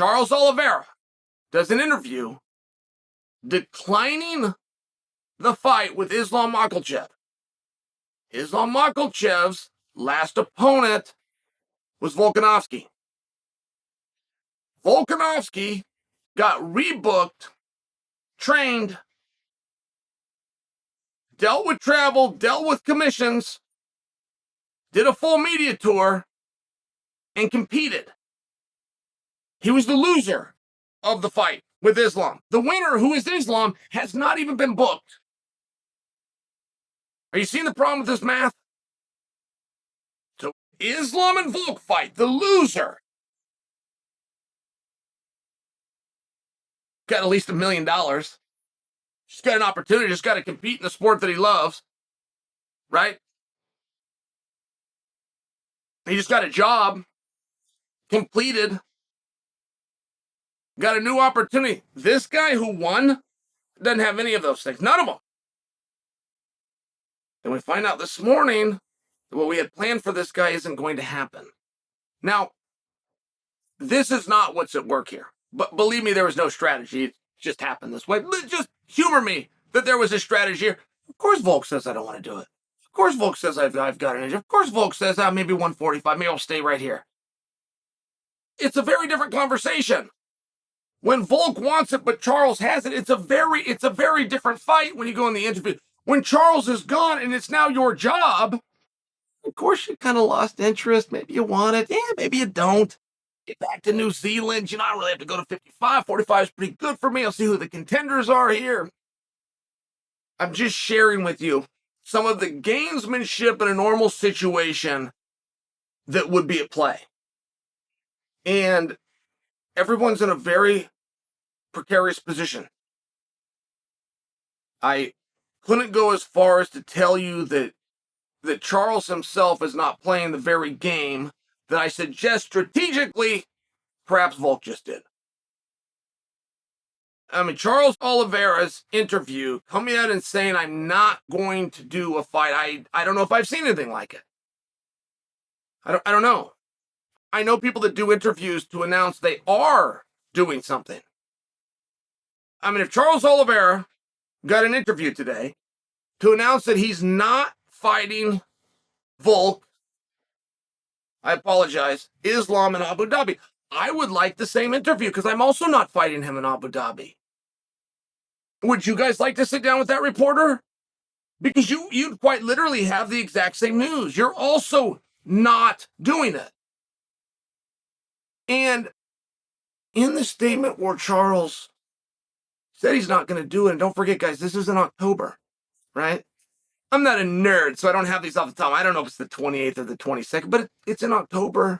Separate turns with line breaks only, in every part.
Charles Oliveira does an interview declining the fight with Islam Makhachev. Islam Makhachev's last opponent was Volkanovski. Volkanovski got rebooked, trained, dealt with travel, dealt with commissions, did a full media tour, and competed. He was the loser of the fight with Islam. The winner, who is Islam, has not even been booked. Are you seeing the problem with this math? So Islam and Volk fight. The loser got at least $1 million. Just got an opportunity. Just got to compete in the sport that he loves. Right? He just got a job. Completed. Got a new opportunity. This guy who won doesn't have any of those things. None of them. And we find out this morning that what we had planned for this guy isn't going to happen. Now, this is not what's at work here. But believe me, there was no strategy. It just happened this way. Just humor me that there was a strategy here. Of course Volk says I don't want to do it. Of course Volk says I've got an injury. Of course Volk says maybe 145. Maybe I'll stay right here. It's a very different conversation. When Volk wants it, but Charles has it, it's a very different fight when you go in the interview. When Charles is gone and it's now your job, of course you kind of lost interest. Maybe you want it. Yeah, maybe you don't. Get back to New Zealand. You know, I don't really have to go to 55. 45 is pretty good for me. I'll see who the contenders are here. I'm just sharing with you some of the gamesmanship in a normal situation that would be at play. And everyone's in a very precarious position. I couldn't go as far as to tell you that Charles himself is not playing the very game that I suggest strategically perhaps Volk just did. I mean, Charles Oliveira's interview coming out and saying, I'm not going to do a fight. I don't know if I've seen anything like it. I don't know. I know people that do interviews to announce they are doing something. I mean, if Charles Oliveira got an interview today to announce that he's not fighting Volk, I apologize, Islam in Abu Dhabi, I would like the same interview because I'm also not fighting him in Abu Dhabi. Would you guys like to sit down with that reporter? Because you'd quite literally have the exact same news. You're also not doing it. And in the statement where Charles said he's not going to do it, and don't forget, guys, this is in October, right? I'm not a nerd, so I don't have these off the top. I don't know if it's the 28th or the 22nd, but it's in October.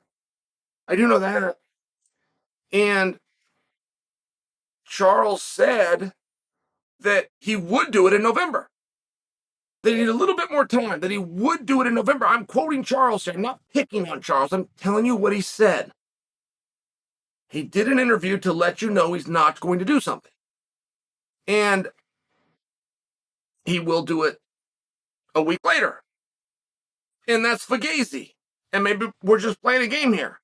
I do know that. And Charles said that he would do it in November. They need a little bit more time, that he would do it in November. I'm quoting Charles here. I'm not picking on Charles. I'm telling you what he said. He did an interview to let you know he's not going to do something. And he will do it a week later. And that's Fugazi. And maybe we're just playing a game here.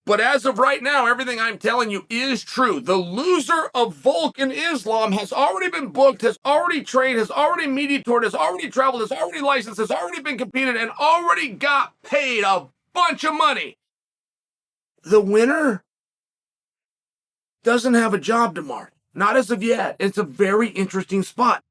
But as of right now, everything I'm telling you is true. The loser of Volk and Islam has already been booked, has already trained, has already media toured, has already traveled, has already licensed, has already been competed, and already got paid a bunch of money. The winner doesn't have a job tomorrow. Not as of yet. It's a very interesting spot.